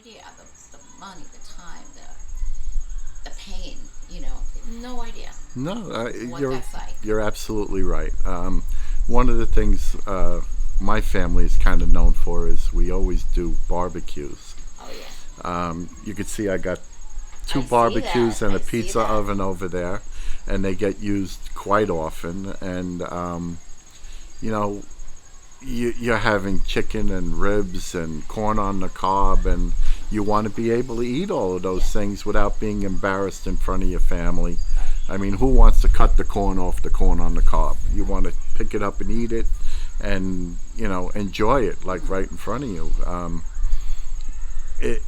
idea. The money, the time, the pain. No idea No, what you're that's like. you're absolutely right. One of the things my family is kind of known for is we always do barbecues. Oh yeah, You can see I got two I see that. barbecues and I a see pizza that. oven over there, and they get used quite often. And you know, you're having chicken and ribs and corn on the cob, and you want to be able to eat all of those Yeah. things without being embarrassed in front of your family. Right. I mean, who wants to cut the corn off the corn on the cob? You want to pick it up and eat it, and enjoy it like Mm-hmm. right in front of you. It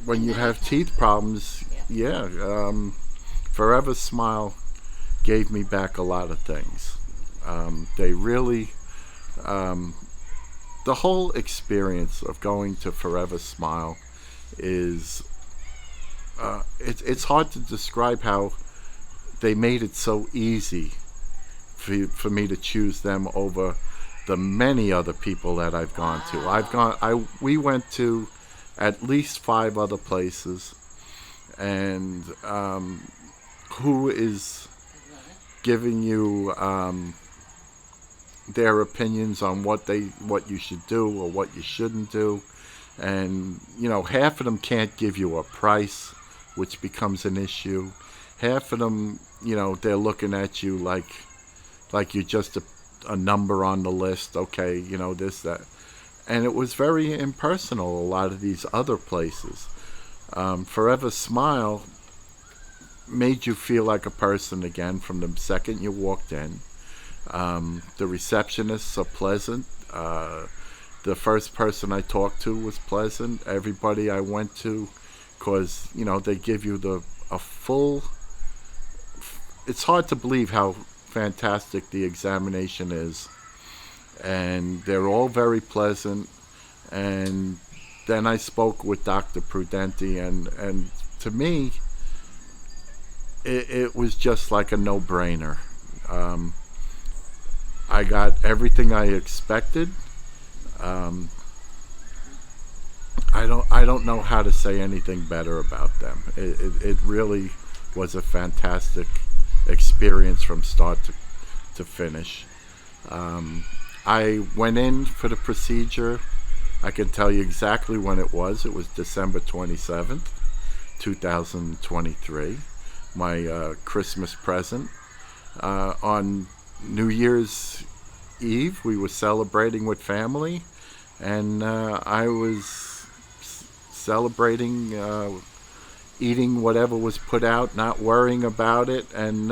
When And you then you have can. teeth problems, Yeah. yeah, Forever Smile gave me back a lot of things. They really, um, the whole experience of going to Forever Smile is, it's hard to describe how they made it so easy for me to choose them over the many other people that I've gone to. Wow. We went to at least five other places, and who is Really? giving you their opinions on what you should do or what you shouldn't do, and half of them can't give you a price, which becomes an issue. Half of them, they're looking at you like you're just a number on the list. Okay, this that, and it was very impersonal. A lot of these other places, Forever Smile made you feel like a person again from the second you walked in. The receptionists are pleasant. The first person I talked to was pleasant. Everybody I went to, because they give you a full. It's hard to believe how fantastic the examination is, and they're all very pleasant. And then I spoke with Dr. Prudenti, and to me, it was just like a no-brainer. Um, I got everything I expected. Um, I don't know how to say anything better about them. It really was a fantastic experience from start to finish. Um, I went in for the procedure. I can tell you exactly when it was. It was December 27th, 2023. My Christmas present. On New Year's Eve, we were celebrating with family, and I was celebrating, eating whatever was put out, not worrying about it, and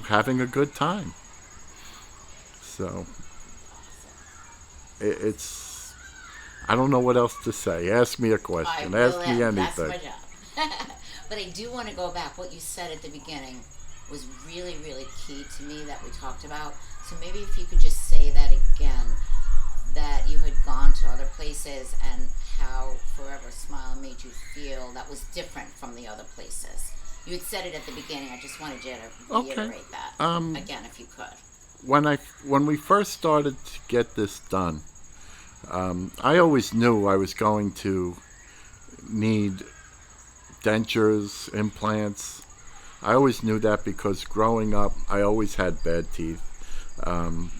having a good time. So Awesome. it's I don't know what else to say. Ask me a I question. will. Ask me That's anything. my job. But I do want to go back. What you said at the beginning was really, really key to me that we talked about. So maybe if you could just say that again, that you had gone to other places and how Forever Smile made you feel that was different from the other places. You had said it at the beginning. I just wanted you to Okay. reiterate that Um, again, if you could. when we first started to get this done, I always knew I was going to need dentures, implants. I always knew that because growing up, I always had bad teeth.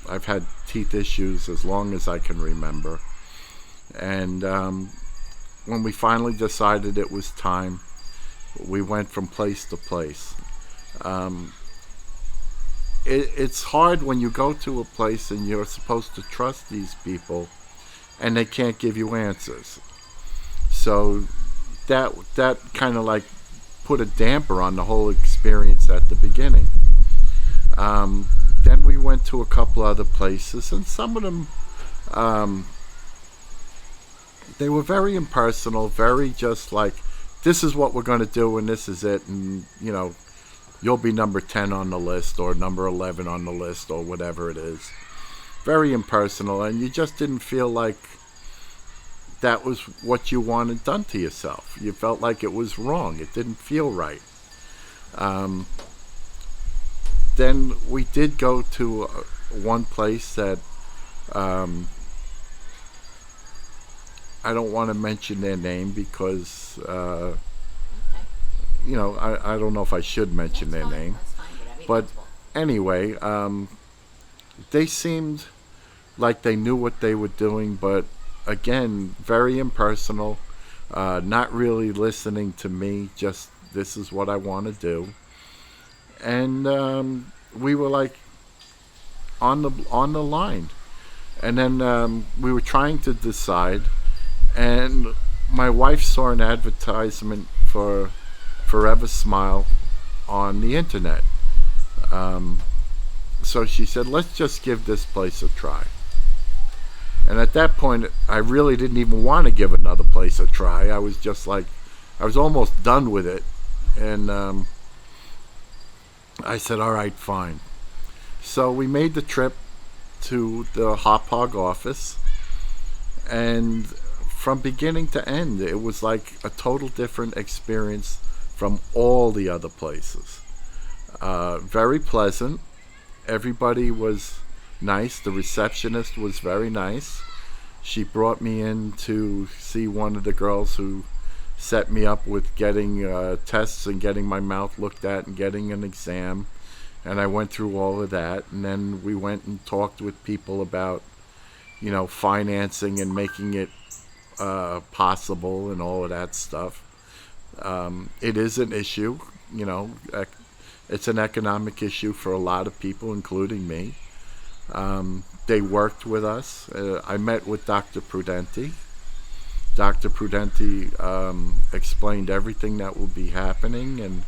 I've had teeth issues as long as I can remember. And when we finally decided it was time, we went from place to place. Um, it's hard when you go to a place and you're supposed to trust these people and they can't give you answers. So that kind of like put a damper on the whole experience at the beginning. Um, then we went to a couple other places, and some of them um, they were very impersonal, very just like, this is what we're going to do, and this is it, and you'll be number 10 on the list or number 11 on the list or whatever it is. Very impersonal, and you just didn't feel like that was what you wanted done to yourself. You felt like it was wrong. It didn't feel right. Um, then we did go to uh, one place that, um, I don't want to mention their name because Okay. I don't know if I should mention That's their fine. name. That's fine. Whatever you're But comfortable. anyway, they seemed like they knew what they were doing, but again, very impersonal, not really listening to me, just this is what I want to do. And we were like on the line. And then we were trying to decide, and my wife saw an advertisement for Forever Smile on the internet. Um, so she said, let's just give this place a try. And at that point, I really didn't even want to give another place a try. I was just like, I was almost done with it. And I said, all right, fine. So we made the trip to the Hop Hog office. And from beginning to end, it was like a total different experience from all the other places. Very pleasant. Everybody was nice. The receptionist was very nice. She brought me in to see one of the girls who set me up with getting tests and getting my mouth looked at and getting an exam. And I went through all of that. And then we went and talked with people about, financing and making it possible and all of that stuff. It is an issue, it's an economic issue for a lot of people, including me. They worked with us. I met with Dr. Prudenti. Dr. Prudenti explained everything that would be happening and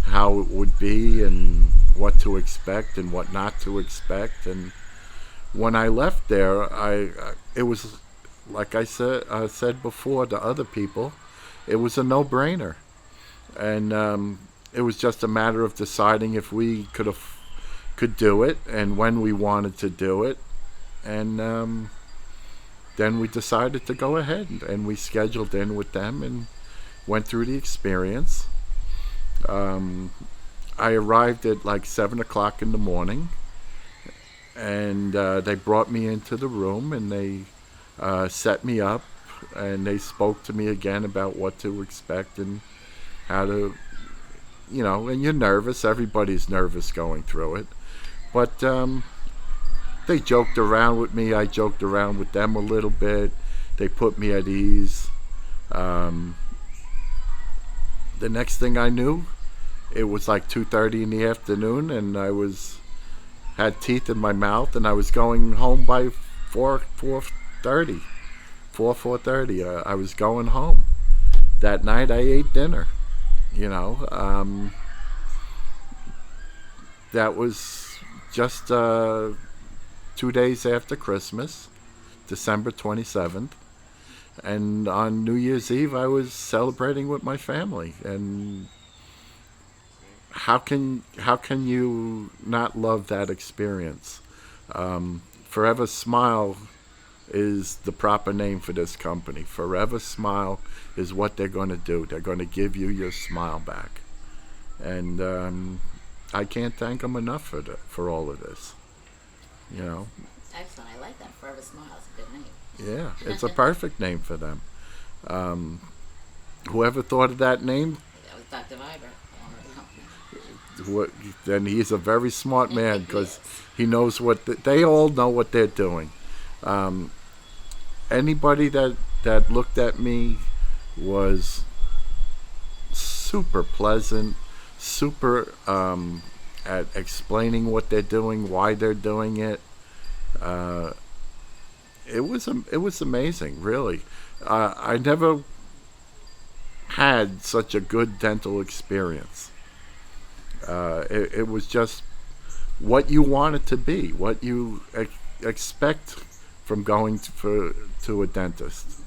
how it would be and what to expect and what not to expect. And when I left there, it was like I said before to other people, it was a no-brainer, and it was just a matter of deciding if we could do it and when we wanted to do it, and then we decided to go ahead and we scheduled in with them and went through the experience. I arrived at like 7 o'clock in the morning, and they brought me into the room and they set me up and they spoke to me again about what to expect and how to, and you're nervous. Everybody's nervous going through it. But they joked around with me. I joked around with them a little bit. They put me at ease. The next thing I knew, it was like 2:30 in the afternoon, and I had teeth in my mouth, and I was going home by 4:30. 4:30. I was going home. That night, I ate dinner. That was just 2 days after Christmas, December 27th. And on New Year's Eve, I was celebrating with my family. And how can you not love that experience? Forever Smile is the proper name for this company. Forever Smile is what they're going to do. They're going to give you your smile back. And I can't thank them enough for all of this. Excellent. I like that. Forever Smile is a good name. Yeah, it's a perfect name for them. Whoever thought of that name, That was Dr. Viber, the owner of the company. then he's a very smart man because Yes. he knows they all know what they're doing. Anybody that looked at me was super pleasant, super at explaining what they're doing, why they're doing it. It was amazing, really. I never had such a good dental experience. It was just what you want it to be, what you expect from going to a dentist.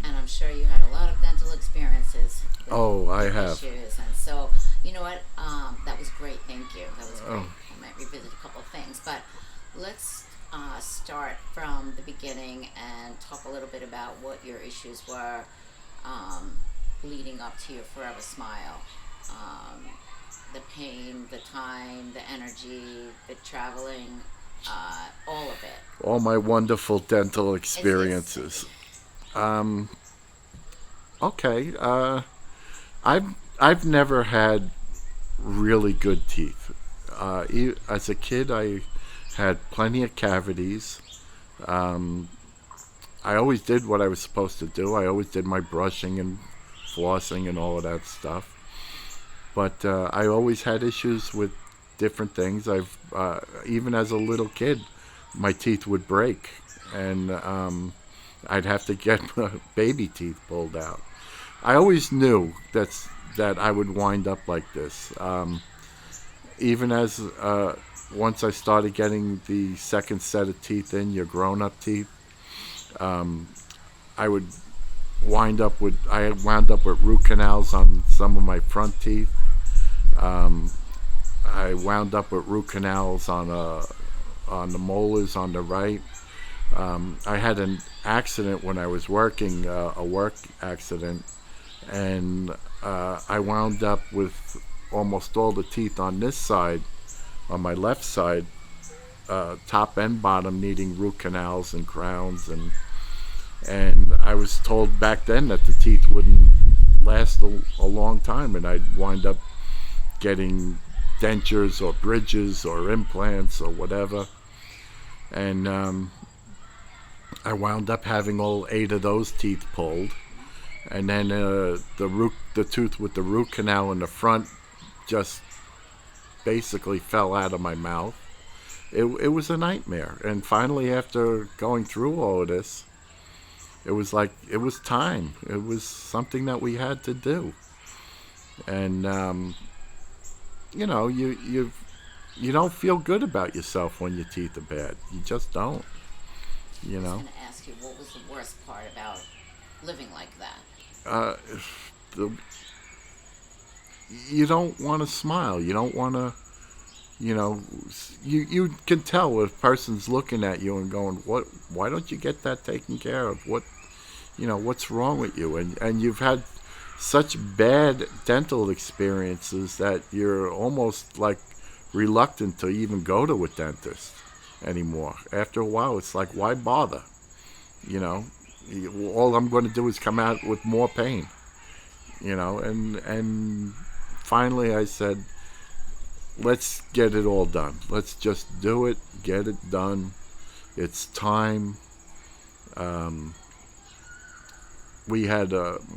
And I'm sure you had a lot of dental experiences. Oh, I have. Issues. And so, you know what? That was great. Thank you. That was great. Oh. I might revisit a couple of things. But let's start from the beginning and talk a little bit about what your issues were leading up to your Forever Smile. The pain, the time, the energy, the traveling, all of it. All my wonderful dental experiences. Okay. I've never had really good teeth. As a kid, I had plenty of cavities. Um, I always did what I was supposed to do. I always did my brushing and flossing and all of that stuff. But I always had issues with different things. I've even as a little kid, my teeth would break, and I'd have to get baby teeth pulled out. I always knew that I would wind up like this. Even as once I started getting the second set of teeth in, your grown-up teeth, I would I wound up with root canals on some of my front teeth. Um, I wound up with root canals on the molars on the right. I had an accident when I was working, a work accident, and I wound up with almost all the teeth on this side, on my left side, top and bottom, needing root canals and crowns, and I was told back then that the teeth wouldn't last a long time, and I'd wind up getting dentures or bridges or implants or whatever, and I wound up having all 8 of those teeth pulled, and then the tooth with the root canal in the front just basically fell out of my mouth. It was a nightmare, and finally, after going through all of this, it was like it was time. It was something that we had to do, and you don't feel good about yourself when your teeth are bad. You just don't. You I was know. going to ask you, what was the worst part about living like that? Uh, the, you don't want to smile. You don't want to. You can tell if a person's looking at you and going, "What? Why don't you get that taken care of? What's wrong with you?" And you've had such bad dental experiences that you're almost like reluctant to even go to a dentist anymore. After a while, it's like, why bother? All I'm going to do is come out with more pain. And finally I said, let's get it all done. Let's just do it, get it done. It's time. We had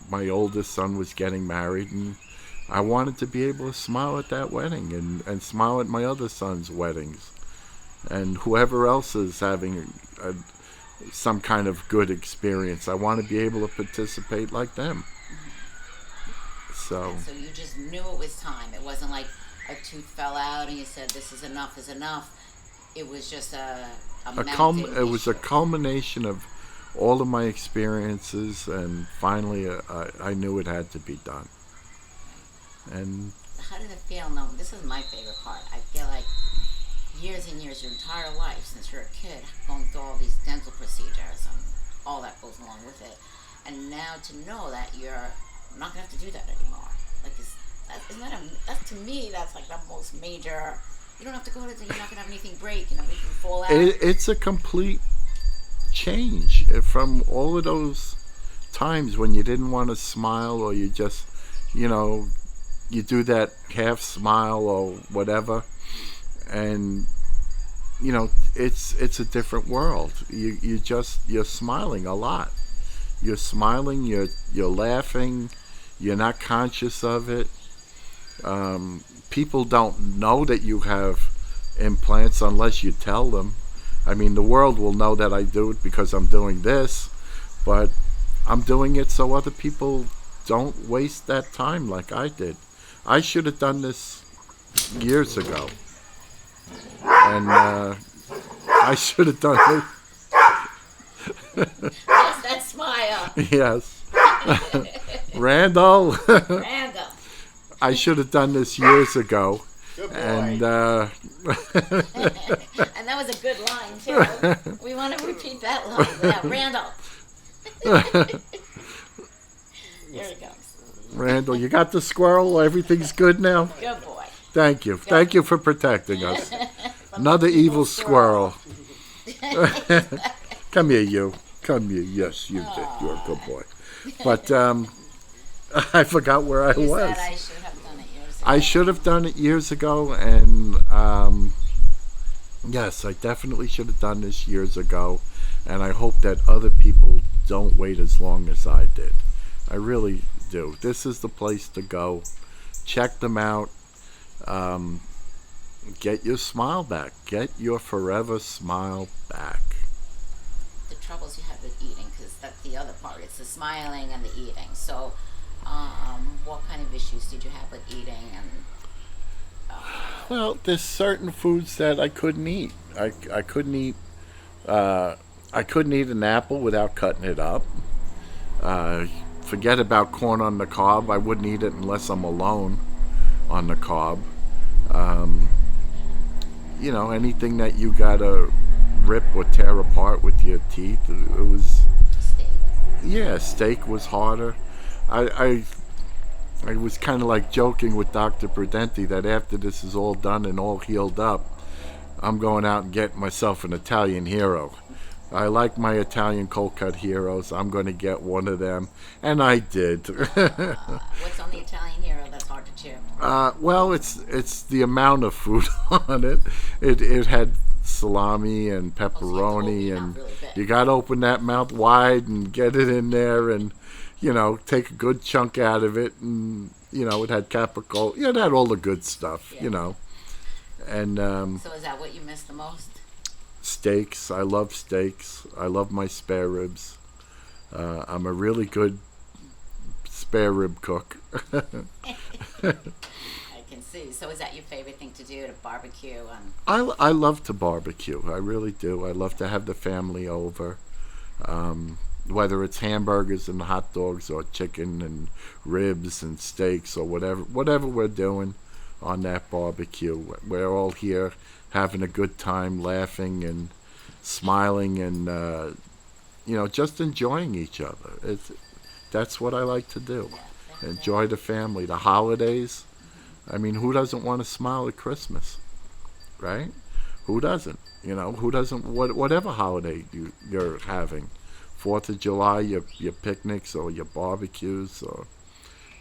my oldest son was getting married, and I wanted to be able to smile at that wedding and smile at my other son's weddings, and whoever else is having some kind of good experience. I want to be able to participate like them. So. And so you just knew it was time. It wasn't like a tooth fell out and you said, "This is enough. It was just a mounting It was a issue. culmination of all of my experiences, and finally I knew it had to be done. And How did it feel? No, this is my favorite part. I feel like years and years, your entire life since you're a kid, going through all these dental procedures and all that goes along with it, and now to know that you're not gonna have to do that anymore. Like, that's to me, that's like the most major. You don't have to go to the. You're not gonna have anything break. Anything fall out. it's a complete change from all of those times when you didn't want to smile, or you just, you do that half smile or whatever, and it's a different world. You're smiling a lot. You're smiling. You're laughing. You're not conscious of it. People don't know that you have implants unless you tell them. I mean, the world will know that I do it because I'm doing this, but I'm doing it so other people don't waste that time like I did. I should have done this years ago, and I should have done it. Yes, that smile. Yes. Randall. Randall. I should have done this years ago. Good boy. And And that was a good line too. We want to repeat that line. Yeah, Randall. Here it goes. Randall, you got the squirrel? Everything's good now? Good boy. Thank you. Thank you for protecting us. Another evil squirrel. Come here, you. Come here. Yes, you did. You're a good boy. But I forgot where I You was. said I should have done it years ago. I should have done it years ago, and yes, I definitely should have done this years ago, and I hope that other people don't wait as long as I did. I really do. This is the place to go. Check them out. Um, get your smile back. Get your forever smile back. The troubles you have with eating, because that's the other part. It's the smiling and the eating. So, what kind of issues did you have with eating? And Well, there's certain foods that I couldn't eat. I couldn't eat. I couldn't eat an apple without cutting it up. Uh, Forget about corn on the cob. I wouldn't eat it unless I'm alone on the cob. Um, Anything that you gotta rip or tear apart with your teeth. It was, steak. yeah, steak was harder. I was kind of like joking with Dr. Prudenti that after this is all done and all healed up, I'm going out and getting myself an Italian hero. I like my Italian cold cut heroes. I'm going to get one of them, and I did. What's on the Italian hero that's hard to chew? Well, it's the amount of food on it. It had salami and pepperoni, not and really big. you got to open that mouth wide and get it in there, and take a good chunk out of it, and it had capicola. Yeah, it had all the good stuff. Yeah. And So is that what you miss the most? steaks. I love steaks. I love my spare ribs. I'm a really good spare rib cook. I can see. So is that your favorite thing to do, to barbecue? I love to barbecue. I really do. I love to have the family over. Whether it's hamburgers and hot dogs or chicken and ribs and steaks or whatever we're doing on that barbecue, we're all here having a good time, laughing and smiling, and just enjoying each other. That's what I like to do. Enjoy the family, the holidays. I mean, who doesn't want to smile at Christmas, right? Who doesn't? Who doesn't? Whatever holiday you're having, 4th of July, your picnics or your barbecues or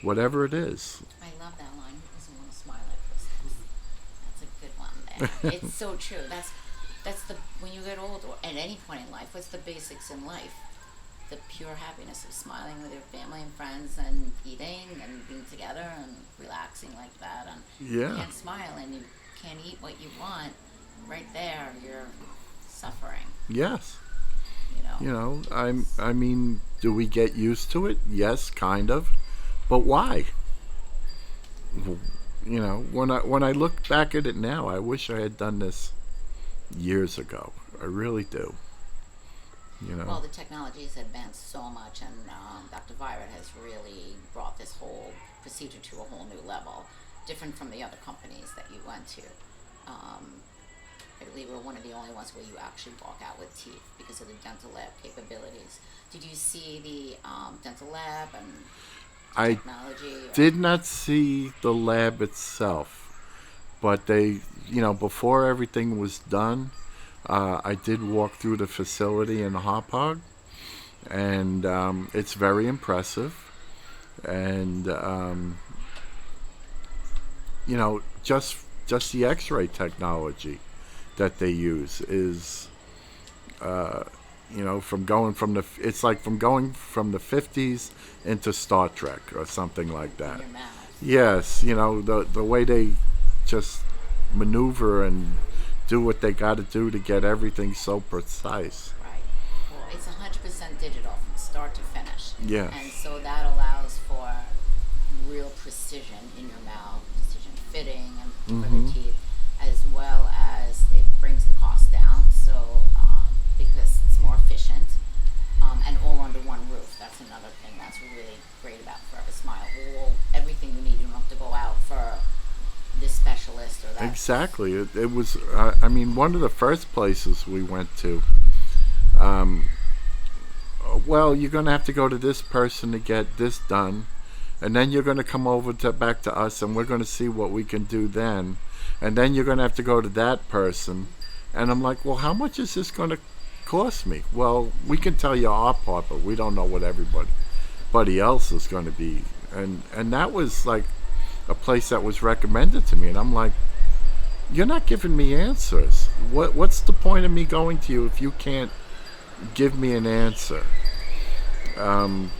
whatever it is. I love that line. Who doesn't want to smile at Christmas? That's a good one there. It's so true. That's the when you get old or at any point in life, what's the basics in life? The pure happiness of smiling with your family and friends and eating and being together and relaxing like that. And Yeah. you can't smile and you can't eat what you want. Right there, you're suffering. Yes. You know. I mean, do we get used to it? Yes, kind of. But why? When I look back at it now, I wish I had done this years ago. I really do. Well, the technology has advanced so much, and Dr. Virat has really brought this whole procedure to a whole new level, different from the other companies that you went to. I believe we're one of the only ones where you actually walk out with teeth because of the dental lab capabilities. Did you see the dental lab and I technology? did not see the lab itself, but they, before everything was done, I did walk through the facility in Hauppauge, and it's very impressive. And just the X-ray technology that they use is, from going from it's like from going from the 50s into Star Trek or something like that. In your mouth. Yes, the way they just maneuver and do what they got to do to get everything so precise. Right. Well, it's 100% digital from start to finish. Yes. And so that allows for real precision in your mouth, precision fitting and for the teeth, as well as it brings the cost down. So because it's more efficient, and all under one roof. That's another thing that's really great about Forever Smile. Everything you need. You don't have to go out for this specialist or that. Exactly. It was, one of the first places we went to, well, you're going to have to go to this person to get this done, and then you're going to come over back to us, and we're going to see what we can do then, and then you're going to have to go to that person. And I'm like, well, how much is this going to cost me? Well, we can tell you our part, but we don't know what everybody else is going to be. And that was like a place that was recommended to me, and I'm like, you're not giving me answers. What's the point of me going to you if you can't give me an answer? And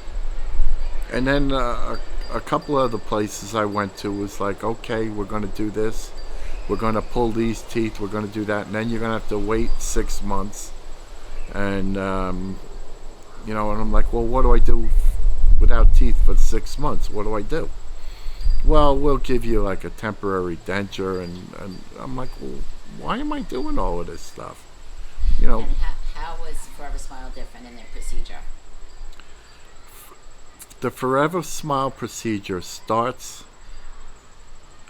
then a couple other places I went to was like, okay, we're going to do this. We're going to pull these teeth. We're going to do that. And then you're going to have to wait 6 months. And, and I'm like, well, what do I do without teeth for 6 months? What do I do? Well, we'll give you like a temporary denture. And I'm like, well, why am I doing all of this stuff? And how was Forever Smile different in their procedure? The Forever Smile procedure starts.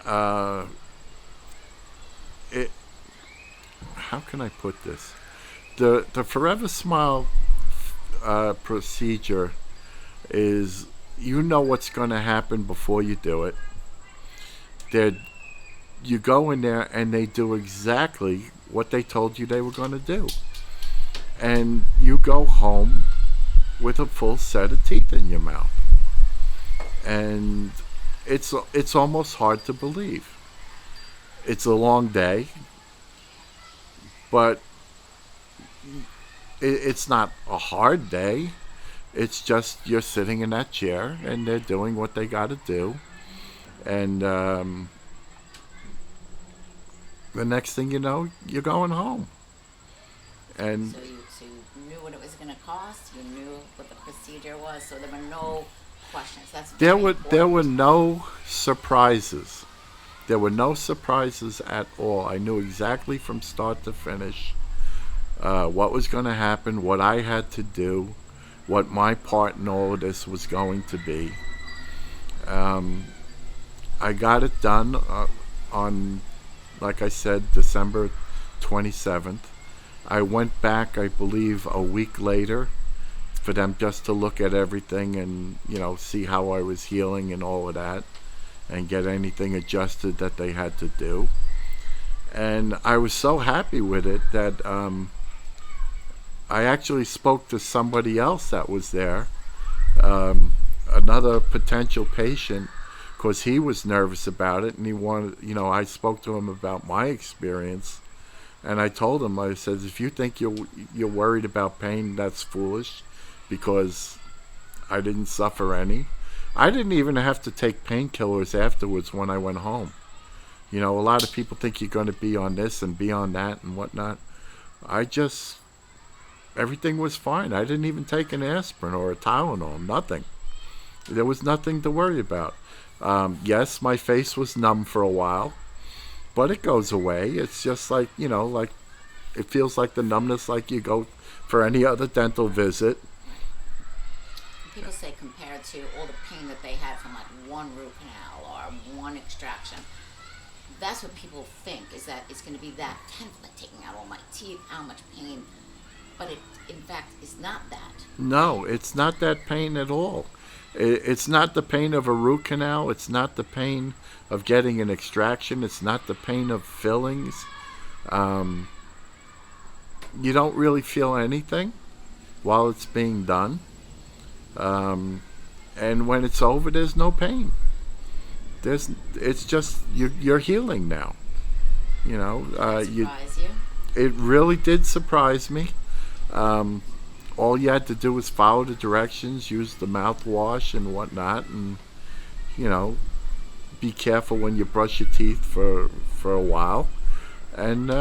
How can I put this? The Forever Smile procedure is, you know what's going to happen before you do it. You go in there and they do exactly what they told you they were going to do, and you go home with a full set of teeth in your mouth. And it's almost hard to believe. It's a long day, but it's not a hard day. It's just you're sitting in that chair and they're doing what they got to do. And the next thing you know, you're going home. And so you knew what it was going to cost. You knew what the procedure was, so there were no questions. There were no surprises. There were no surprises at all. I knew exactly from start to finish what was going to happen, what I had to do, what my part in all of this was going to be. I got it done on, like I said, December 27th. I went back, I believe, a week later for them just to look at everything and, see how I was healing and all of that, and get anything adjusted that they had to do. And I was so happy with it that I actually spoke to somebody else that was there, another potential patient, because he was nervous about it, and he wanted, I spoke to him about my experience. And I told him, I said, if you think you're worried about pain, that's foolish, because I didn't suffer any. I didn't even have to take painkillers afterwards when I went home. A lot of people think you're going to be on this and be on that and whatnot. Everything was fine. I didn't even take an aspirin or a Tylenol, nothing. There was nothing to worry about. Yes, my face was numb for a while, but it goes away. It's just like, like it feels like the numbness like you go for any other dental visit. People say compared to all the pain that they had from like one root canal or one extraction, that's what people think, is that it's going to be that tenfold, like taking out all my teeth, how much pain. But it, in fact, is not that. No, it's not that pain at all. It's not the pain of a root canal. It's not the pain of getting an extraction. It's not the pain of fillings. You don't really feel anything while it's being done. And when it's over, there's no pain. It's just you're healing now. Did it surprise you? It really did surprise me. All you had to do was follow the directions, use the mouthwash and whatnot, and be careful when you brush your teeth for a while, and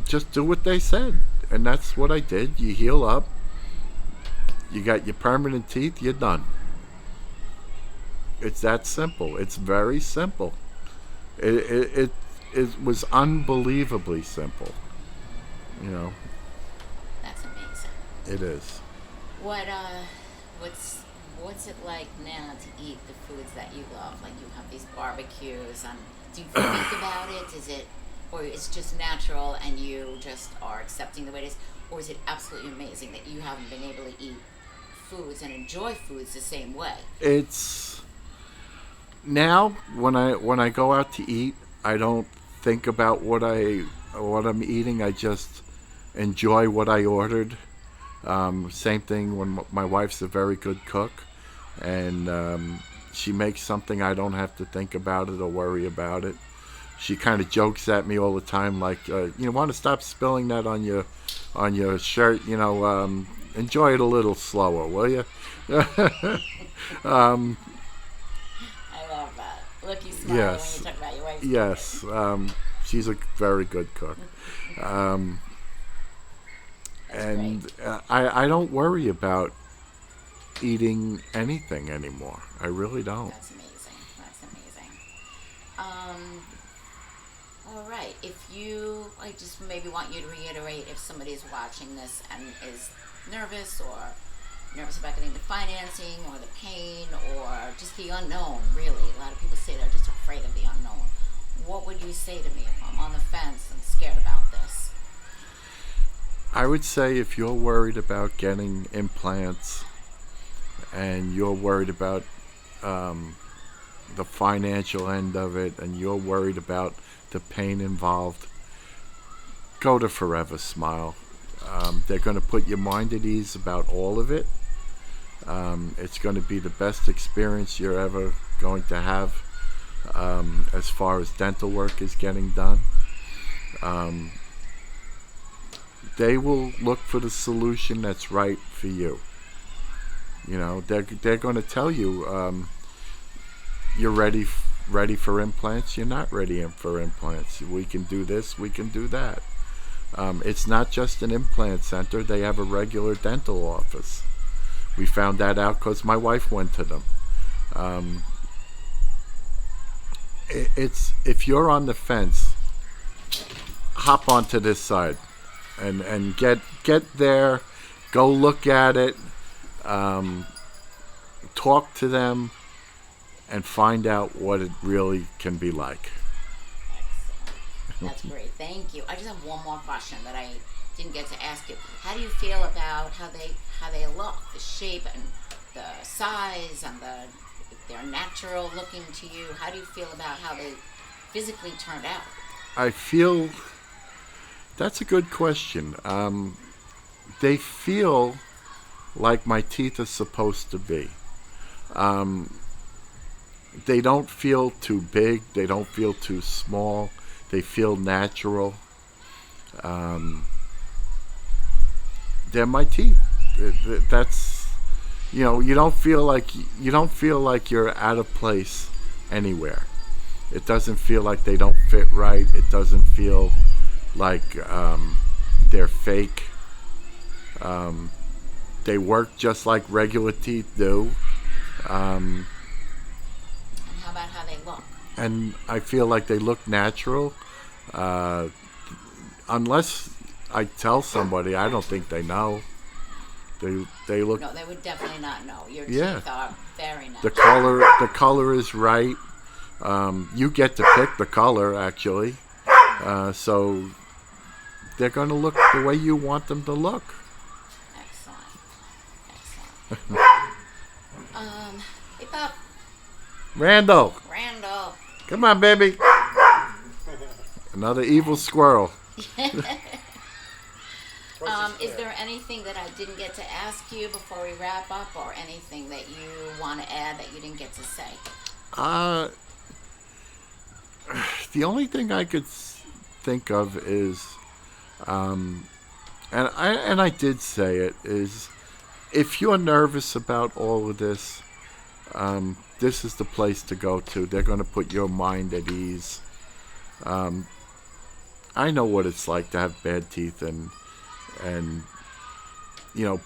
just do what they said. And that's what I did. You heal up. You got your permanent teeth, you're done. It's that simple. It's very simple. It was unbelievably simple. That's amazing. It is. What's it like now to eat the foods that you love? Like, you have these barbecues. Do you think about it? Or it's just natural and you just are accepting the way it is? Or is it absolutely amazing that you haven't been able to eat foods and enjoy foods the same way? It's now when I go out to eat, I don't think about what I'm eating. I just enjoy what I ordered. Same thing when my wife's a very good cook, and she makes something I don't have to think about it or worry about it. She kind of jokes at me all the time, like, you want to stop spilling that on your shirt. Enjoy it a little slower, will you? I love that. Look, you smile Yes. when you talk about your wife's Yes, she's a very good cook. That's And great. I don't worry about eating anything anymore. I really don't. That's amazing. That's amazing. Um, all right. I just maybe want you to reiterate if somebody is watching this and is nervous or nervous about getting the financing or the pain or just the unknown, really. A lot of people say they're just afraid of the unknown. What would you say to me if I'm on the fence and scared about this? I would say if you're worried about getting implants and you're worried about the financial end of it and you're worried about the pain involved, go to Forever Smile. They're going to put your mind at ease about all of it. It's going to be the best experience you're ever going to have as far as dental work is getting done. They will look for the solution that's right for you. They're going to tell you you're ready for implants. You're not ready for implants. We can do this. We can do that. It's not just an implant center. They have a regular dental office. We found that out because my wife went to them. It's if you're on the fence, hop onto this side and get there. Go look at it. Talk to them and find out what it really can be like. Excellent. That's great. Thank you. I just have one more question that I didn't get to ask you. How do you feel about how they look, the shape and the size and if they're natural looking to you? How do you feel about how they physically turned out? I feel that's a good question. They feel like my teeth are supposed to be. They don't feel too big. They don't feel too small. They feel natural. They're my teeth. That's you don't feel like you're out of place anywhere. It doesn't feel like they don't fit right. It doesn't feel like they're fake. They work just like regular teeth do. And how about how they look? And I feel like they look natural. Unless I tell somebody, I don't think they know. They look. No, they would definitely not know. Your Yeah. teeth are very The natural. color is right. You get to pick the color actually. So they're going to look the way you want them to look. Excellent. Hey, Pop. Randall, Randall. come on, baby. Another evil squirrel. Is there anything that I didn't get to ask you before we wrap up, or anything that you want to add that you didn't get to say? The only thing I could think of is, and I did say it, is if you're nervous about all of this, this is the place to go to. They're going to put your mind at ease. I know what it's like to have bad teeth and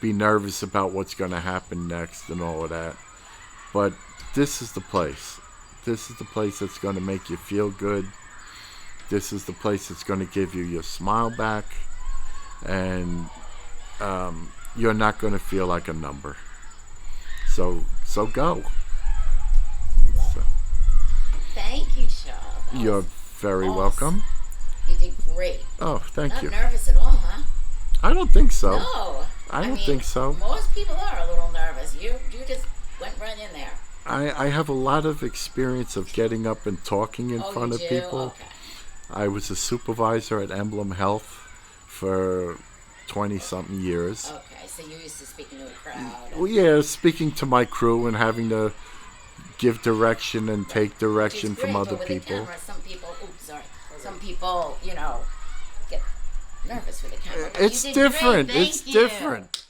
be nervous about what's going to happen next and all of that. But this is the place. This is the place that's going to make you feel good. This is the place that's going to give you your smile back. And you're not going to feel like a number. So go. So, Thank you, Charles. That you're was very awesome. welcome. You did great. Oh, thank Not you. nervous at all, huh? I don't think so. No. I don't mean, think so. Most people are a little nervous. You just went right in there. I have a lot of experience of getting up and talking in front you of do? people. Okay. I was a supervisor at Emblem Health for 20-something years. Okay, so you're used to speaking to a crowd. Well, yeah, speaking to my crew and having to give direction and take direction Which is great, from other but with a people. camera, some people, get nervous with a camera. But It's you did different. Great. It's Thank you. different.